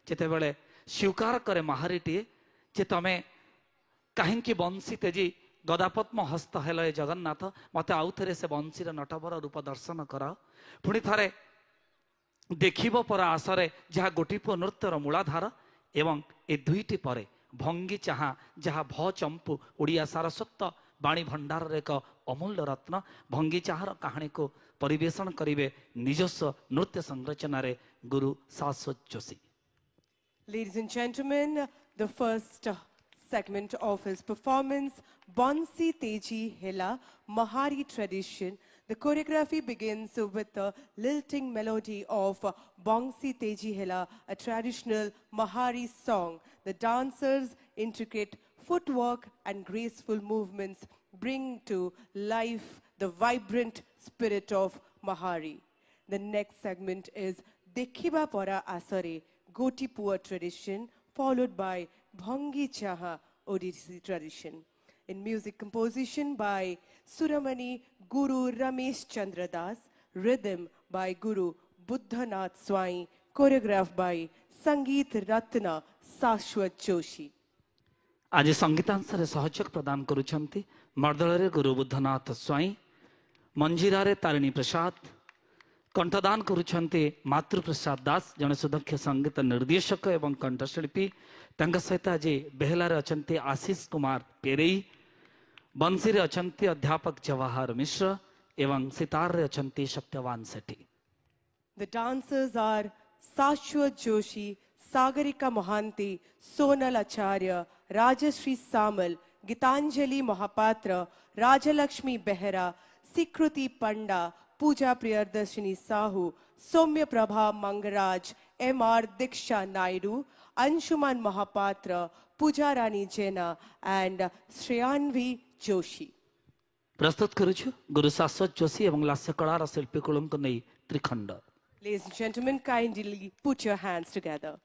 जितेबले स्वीकार करे महारीटीए जे तमे कहीं बंशी तेजी गदापद्म हस्त हेल ए जगन्नाथ मत आउ थे से बंशीर नटवर रूप दर्शन करा पुणी थे देखिब पर आसरे जहाँ गोटीपुओ नृत्यर मूलाधार एवं ए दुईटी पर भंगी चाहा जहाँ भ चंपू ओडिया सारस्वत बाणी भंडार एक अमूल्य रत्न भंगी चाहार कहानी को परिवेशन करिवे निजस्व नृत्य संरचना रे गुरु शाश्वत Joshi. Ladies and gentlemen, the first segment of his performance, Bansi Teji Hela, Mahari tradition. The choreography begins with the lilting melody of Bansi Teji Hela, a traditional Mahari song. The dancers' intricate footwork and graceful movements bring to life the vibrant spirit of Mahari. The next segment is Dekhiba Pora Asare, Gotipuwa tradition, followed by Bhangi Chaha Odissi tradition. In music composition by Suramani Guru Ramesh Chandra Das, rhythm by Guru Buddhanath Swai, choreographed by Sangeet Ratna Shashwat Joshi. आज संगीतांशरे सहयोग प्रदान करुछंती मर्दଳରେ गुरु बुद्धनाथ स्वाई मंजीरा रे तारिणी प्रसाद कंठदान करुछंती मातृप्रसाद दास जने सुदक्ष संगीत निर्देशक एवं कंठशिल्पी तंग सहित आज बेहलारे अछंती आशीष कुमार पेरेई बंसी रे अछंती अध्यापक जवाहर मिश्र एवं सितार रे अछंती सत्यवान सेठी। The dancers are Shashwat Joshi, Sagarika Mohanty, Sonal Acharya, Rajashri Samal, Gitanjali Mahapatra, Rajalakshmi Behera, Sikruti Panda, Pooja Priyadarshini Sahu, Soumya Prabha Mangaraj, M.R. Diksha Naidu, Anshuman Mahapatra, Pooja Rani Jena, and Shreyanvi Joshi. प्रस्तुत करुछु गुरु शाश्वत जोशी एवं लास्य colour शिल्पी कुलंक नै Trikhand. Ladies and gentlemen, kindly put your hands together.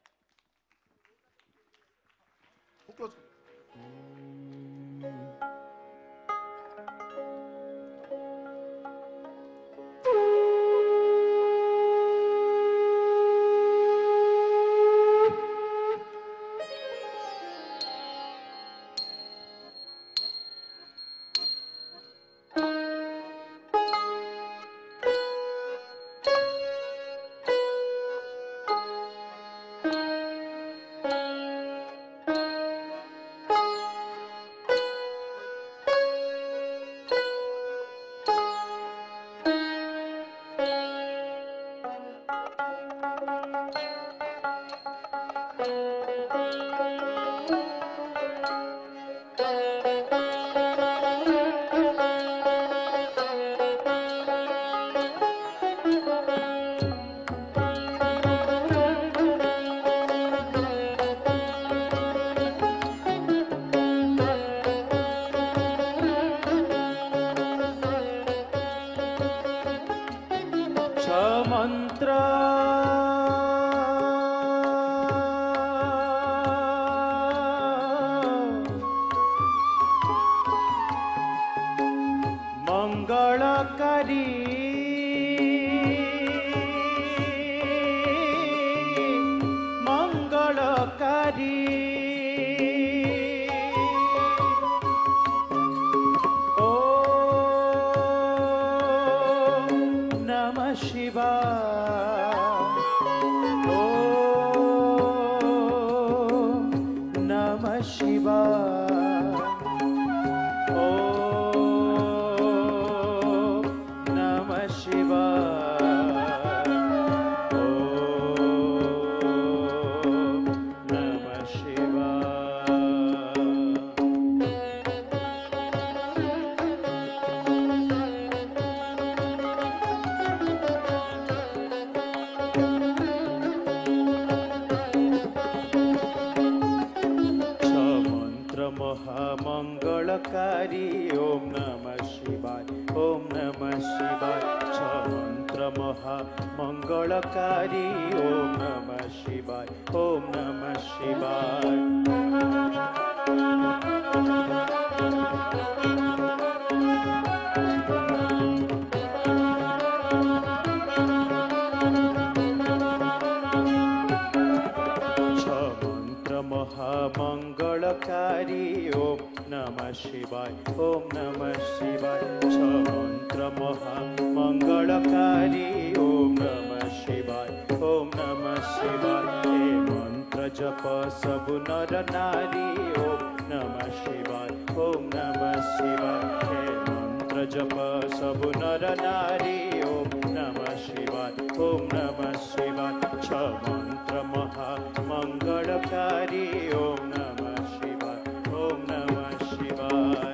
महामंगलकारी ओम नमः शिवाय ओम नमः शिवाय छ मंत्र महामंगलकारी ओम नमः शिवाय ओम नमः शिवाय हे मंत्र जप सब नर नारी ओम नमः शिवाय ओम नमः शिवाय हे मंत्र जप सब नर नारी ओम नमः शिवाय ओम नमः शिवाय छ मंत्र महामंगलकारी ओम नमः शिवाय ओम नमः शिवाय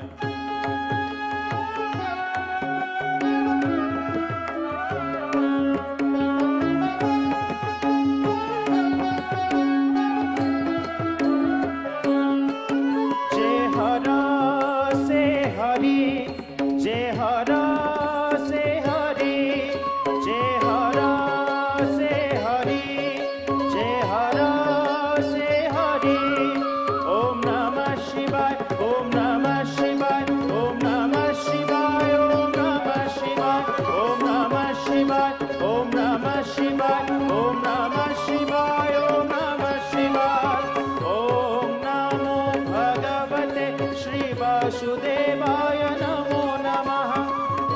वासुदेवाय नमो नमः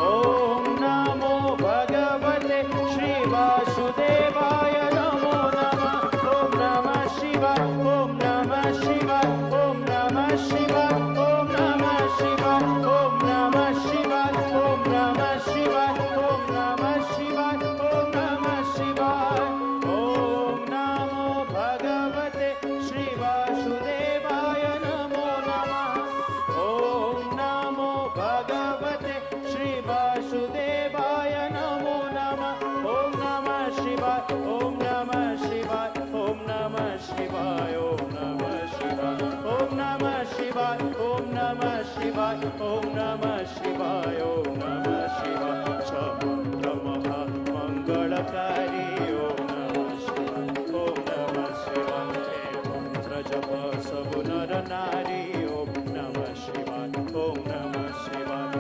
ओम नमो भगवते श्री वासुदेवाय नमो नमः ओम नमः शिवाय ओम नमः शिवाय ओम नमः शिवाय ओम नमः शिवाय ओम नमः शिवाय ओम नमः शिवाय ओम नमः शिवाय ओम नमः शिवाय ओम नमो भगवते श्री वासुदेवाय नमो नमः ओम नमो भगवते श्री वासुदेवाय नमो नमः ओम नमः शिवाय ओम नमः शिवाय ओम नमः शिवाय ओम नमः शिवाय ओम नमः शिवाय ओम नमः शिवाय ओम नमः शिवाय ओम नमः शिवाय मंत्र महामंगलकारी ओम नमः शिवाय ओम नमः शिवाय हे मंत्र जप सब नर नारी ओम नमः शिवाय ओम नमः शिवाय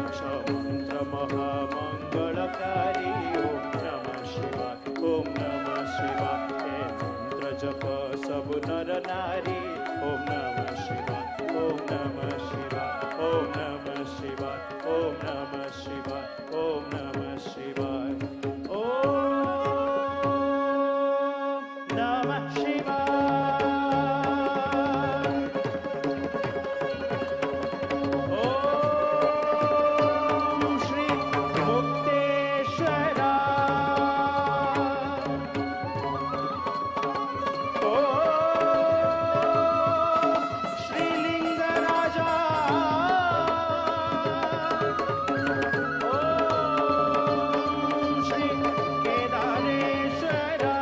मंत्र महामंगलकारी ओम नमः शिवाय ओम नमः शिवाय हे मंत्र जप सब नर नारी ओम नमः शिवाय ओम नमः शिवाय ओम नमः शिवाय ओम नमः शिवाय ओम नमः शिवाय ओम नमः शिवाय ओम श्री मुक्तेश्वरा श्रीलिंगराजा श्री केदारेश्वरा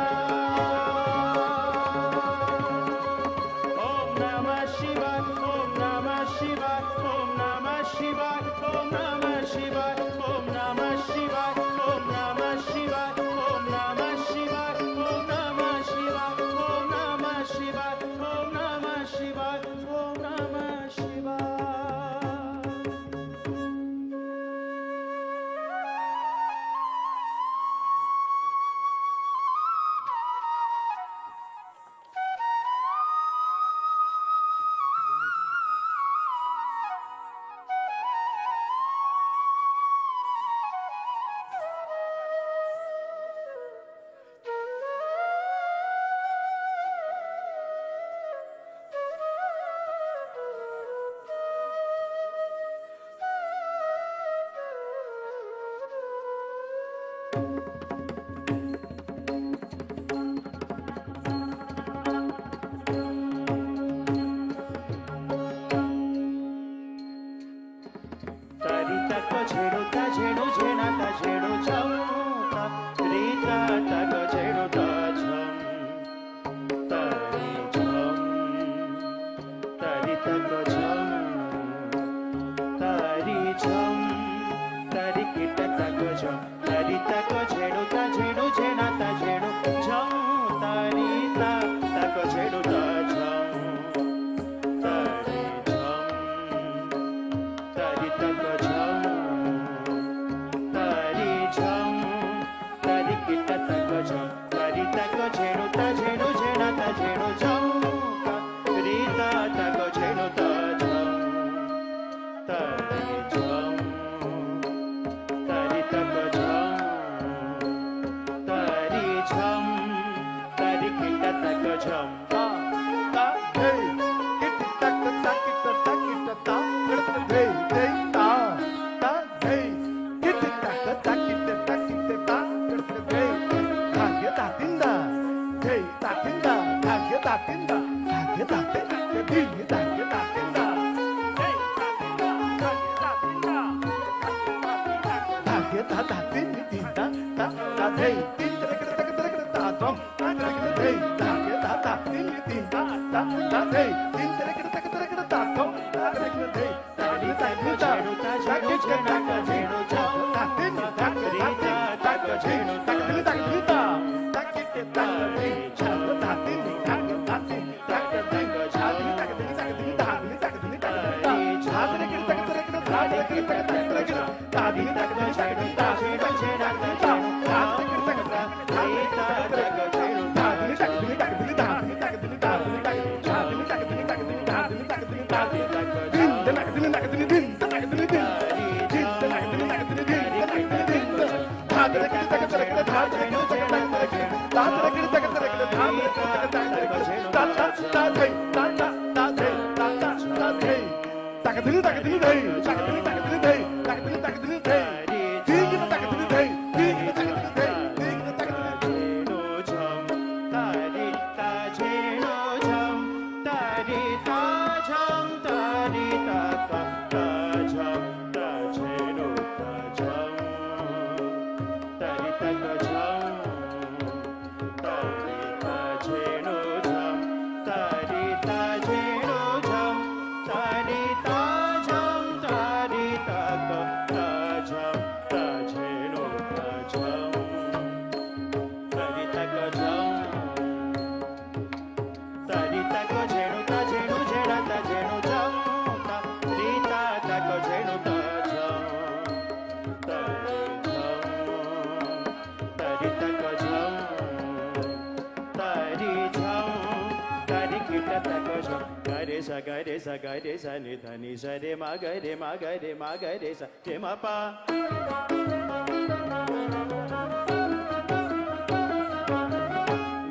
ओम नमः शिवाय ओम नमः शिवाय ओम नमः शिवाय ओम नमः शिवाय ओम नमः शिवाय ओम नमः शिवाय ओम नमः शिवाय ओम नमः शिवाय ओम नमः शिवाय ओम नमः शिवाय ओम नमः शिवाय तारीता को झेड़ो ता झेड़ो झेना ता झेड़ो झमता रीता ता को झेड़ो ता झम तारी झम तारीता को झम तारी झम तारी कीटा ता को झम तारीता को झेड़ो ता झेड़ो झेना ता झेड़ो झम तारीता ता को झेड़ो ता झम तारी झम तारी तक झम झम ता ता धै किट तक ता किट ता किट ता किट धै धै ता ता धै किट तक ता किट ता किट ता किट धै धागे दातिंदा धै दातिंदा धागे दातिंदा धागे दातिंदा धै धागे दातिंदा धै दातिंदा धागे दातिंदा धागे दातिंदा ता ता धै तीन तक तक तक ता दम धै धागे दातिंदा ता ता धै तीन तक तक तक ता दम धै ताली ताली झेणू ता झेणू झेणा का झेणू झम दातिंदा धागे दातिंदा झेणू ताकली ताकली ता ताकिट ताकली झम दातिंदा धागे दातिंदा धागे झाली ताकली ताकली धागली ताकली ताकली झाली के तक तक धागे के तक तक तक ताली ताकली ताकली झेणू झेणा का झेणू धागे के तक तक धागे झेणू धागली ताकली ताकली धागली ताकली धागली झाली ताकली ताकली धागली ताकली धागे दिन ताकली ताकली दिन ताकली दिन दिन ताकली ताकली दिन ताकली दिन धागे के तक तक धागे झेणू झेणा का झेणू धागे के तक तक धागे ता ता ता धै ता ता ता धै ता ता ता धै ताकली ताकली धै ताकली ताकली धै ताकली ताकली धै ठीक ताकली धै ठीक ताकली धै ठीक ताकली झेणू झम तारी ता झेणू झम तारी ता झम तारी ता ता झम ता झेणू ता झम तारी ता झम तारी ता झेणू झम तारी ता झेणू झम तारी ता झम तारी ता झम ता झेणू ता झम तारी ता झम तारी ता झेणू ता झेणू झेणा ता झेणू झम तारी ता झेणू ता झम तारी झम तारी ता झम तारी झम तारी किट तक झम गरे सा गरे सा गरे सा नि ध नि सा रे मा गरे मा गरे मा गरे सा रे मा पा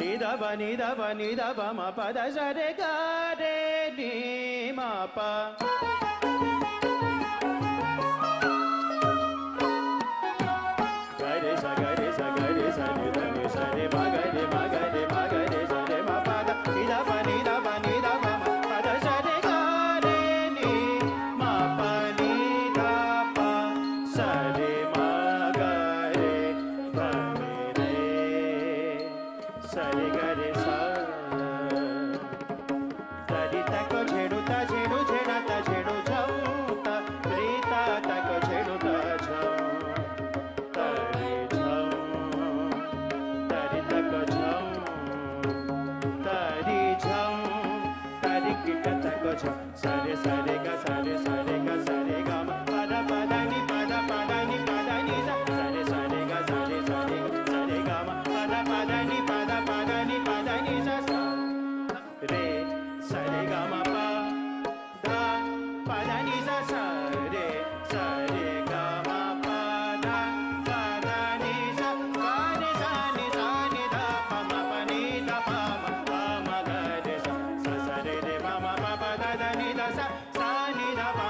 नि ध ब मा पा द सा रे गा रे नि मा पा गरे सा नि ध नि सा रे मा गरे मा गरे मा गरे सा रे मा पा द नि ध ब मा पा द सा रे गा रे नि मा पा नि ध पा सा रे मा गा रे धा नि रे सा रे गा रे सा तारी ता झेणू ता झेणू झेणा ता झेणू झम ता रे ता झेणू ता झम तारी झम तारी ता झम तारी झम तारी किट तक झम सारे सारे गा सा रे गा मा पा दा नि पा दा नि सा सारे सारे गा सा रे गा मा पा दा नि पा दा नि सा सा रे सारे गा मा पा दा नि सा सा रे गा मा पा दा नि सा नि सा नि धा पा मा पा नि धा पा मा गा रे सा सा रे मा मा पा दा नि धा सा नि धा पा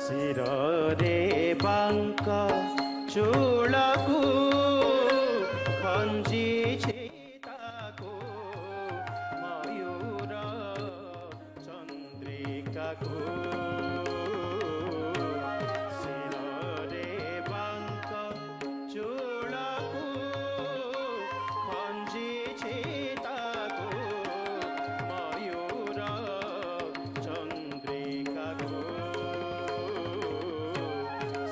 ଶିରରେ ବାଙ୍କ ଚୂଳକୁ ଖଞ୍ଜିଛି ତାକୁ ମୟୂର ଚନ୍ଦ୍ରିକାକୁ ଶିରରେ ବାଙ୍କ ଚୂଳକୁ ଖଞ୍ଜିଛି ତାକୁ ମୟୂର ଚନ୍ଦ୍ରିକାକୁ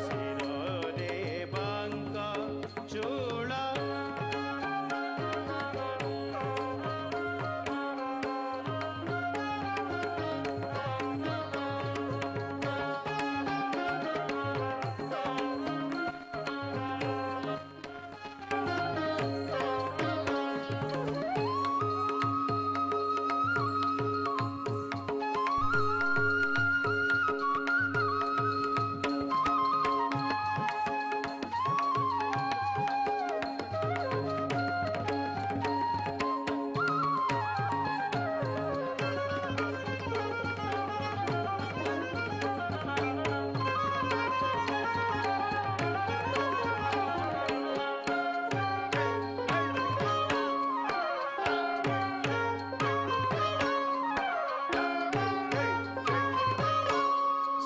ଶିରରେ ବାଙ୍କ ଚୂଳ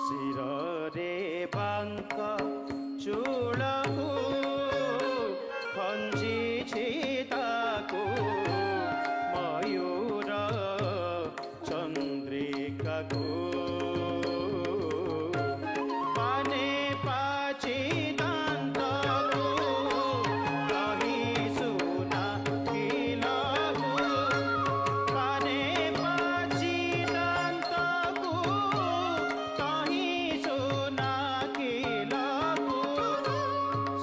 ଶିରରେ ବାଙ୍କ ଚୂଳକୁ ଖଞ୍ଜିଛି ତାକୁ ମୟୂର ଚନ୍ଦ୍ରିକାକୁ ପାନେ ପାଚି ଦାନ୍ତକୁ କହି ସୁନା କିଲକୁ ପାନେ ପାଚି ଦାନ୍ତକୁ କହି ସୁନା କିଲକୁ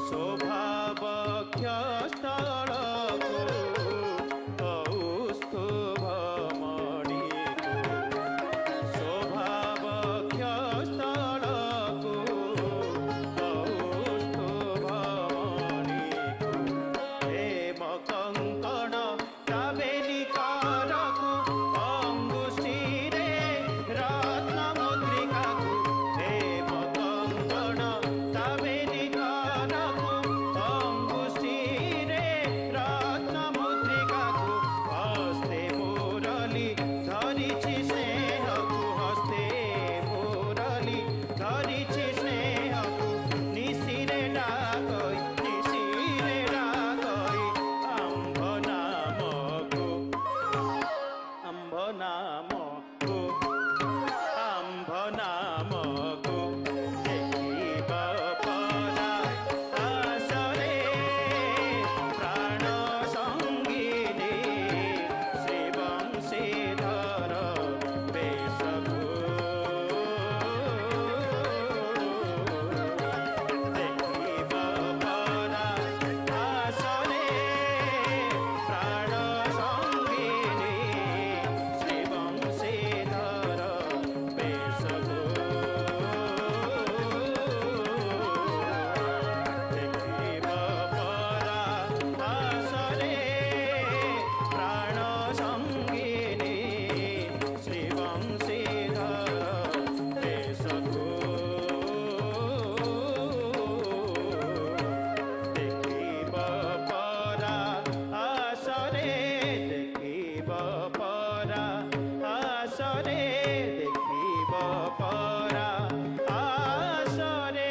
ଶୋଭାବକ୍ଷ ସ୍ଥଳକୁ କୌସ୍ତୁଭ ମଣିକୁ ଶୋଭାବକ୍ଷ ସ୍ଥଳକୁ କୌସ୍ତୁଭ ମଣିକୁ ହେମ କଙ୍କଣ କାବେରୀ କରକୁ ଅଙ୍ଗୁଷ୍ଠୀରେ ରତ୍ନ ମୁଦ୍ରିକାକୁ ହେମ କଙ୍କଣ କାବେରୀ କରକୁ ଅଙ୍ଗୁଷ୍ଠୀରେ ରତ୍ନ ମୁଦ୍ରିକାକୁ ହସ୍ତେ ମୁରଲି ଧରିଛି ସ୍ନେହକୁ ହସ୍ତେ ମୁରଲି ଧରିଛି ସ୍ନେହକୁ ନିଶିରେ ଡାକଇ ଆମ୍ଭ ନାମକୁ ଆମ୍ଭ ନାମକୁ ଆମ୍ଭ ନାମକୁ ଦେଖିବ ପରା ଆଶରେ ପ୍ରାଣ ସଙ୍ଗିନୀ ଶ୍ରୀ ବଂଶୀଧର ବେଶକୁ ଦେଖିବ ପରା ଆଶରେ ପ୍ରାଣ ସଙ୍ଗିନୀ ଶ୍ରୀ ବଂଶୀଧର ବେଶକୁ ଦେଖିବ ପରା ଆଶରେ ପ୍ରାଣ ସଙ୍ଗିନୀ ଶ୍ରୀ ବଂଶୀଧର ବେଶକୁ ଦେଖିବ ପରା ଆଶରେ ଦେଖିବ ପରା ଆଶରେ ଦେଖିବ ପରା ଆଶରେ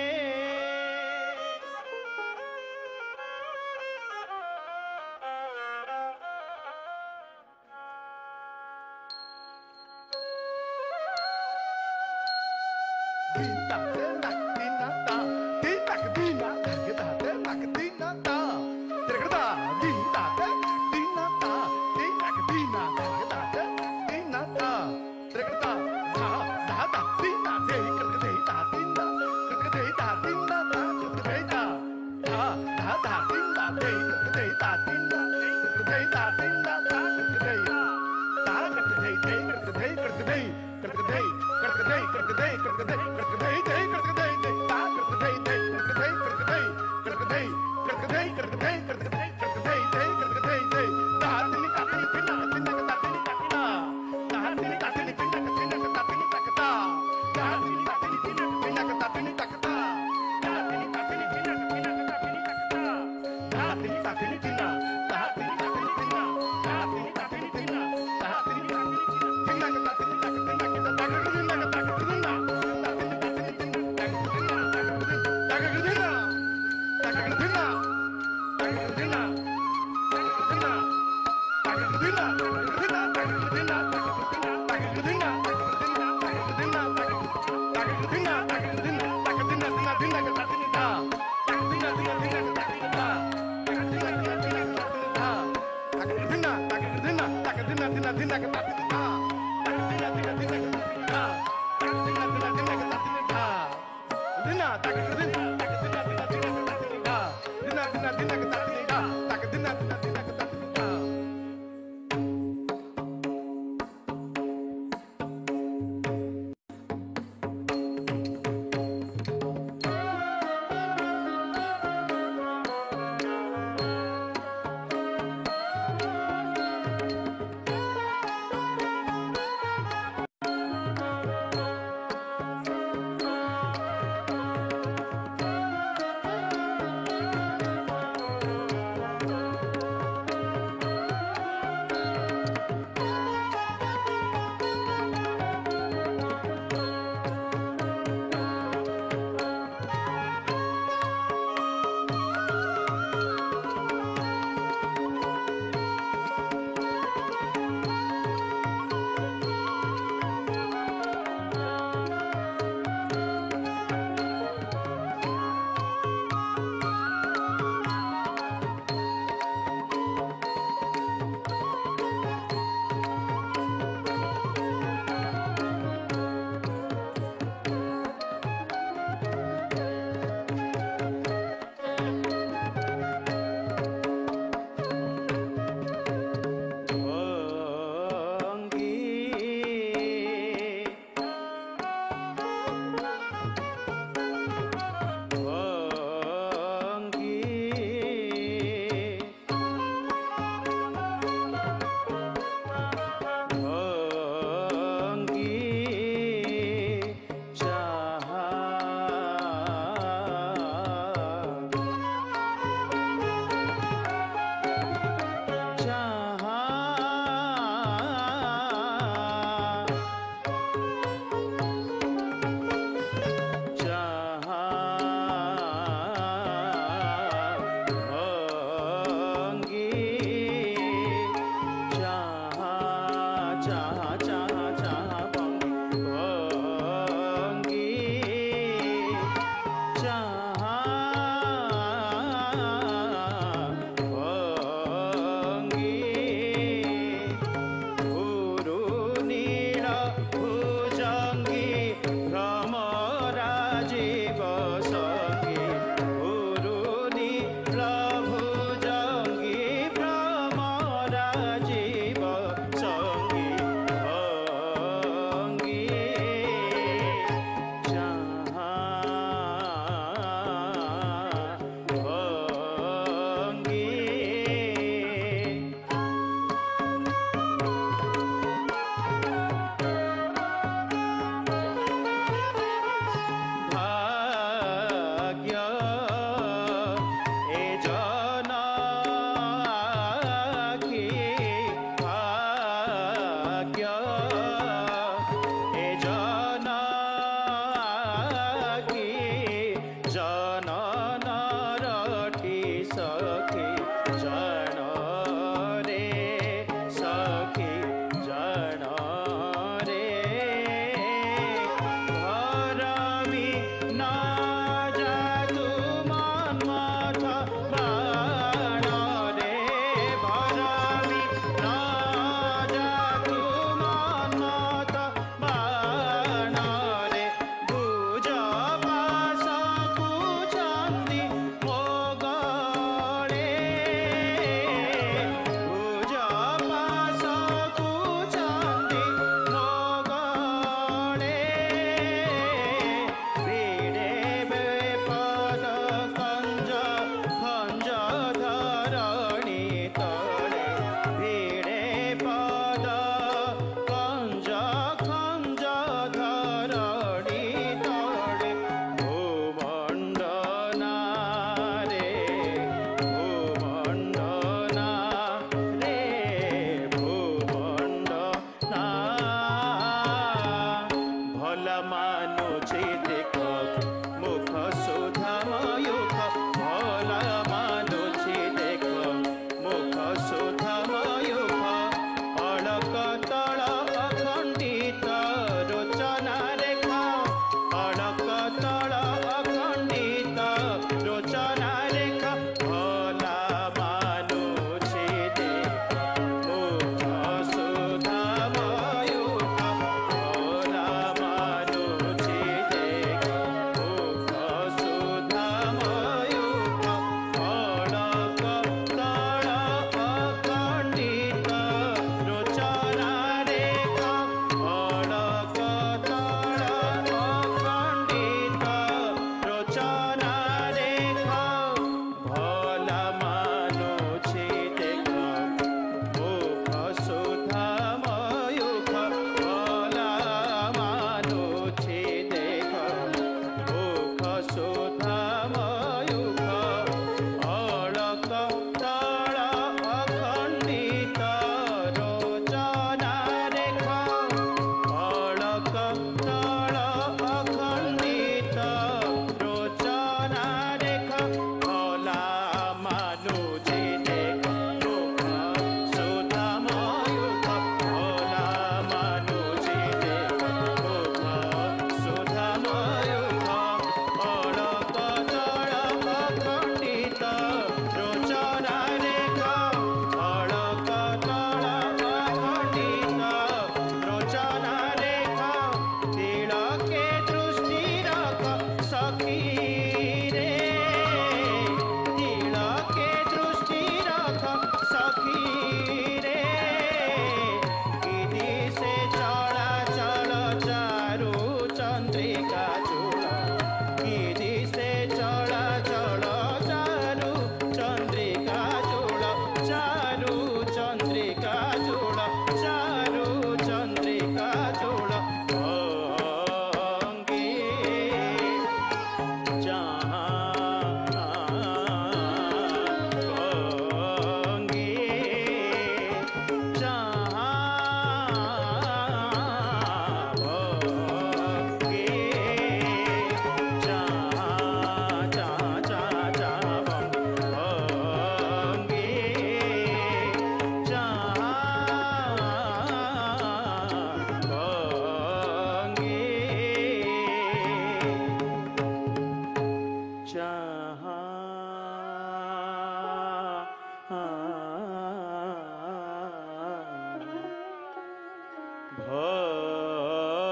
ভঙ্গি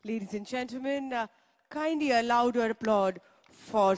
Ladies and gentlemen, kindly allow your applaud for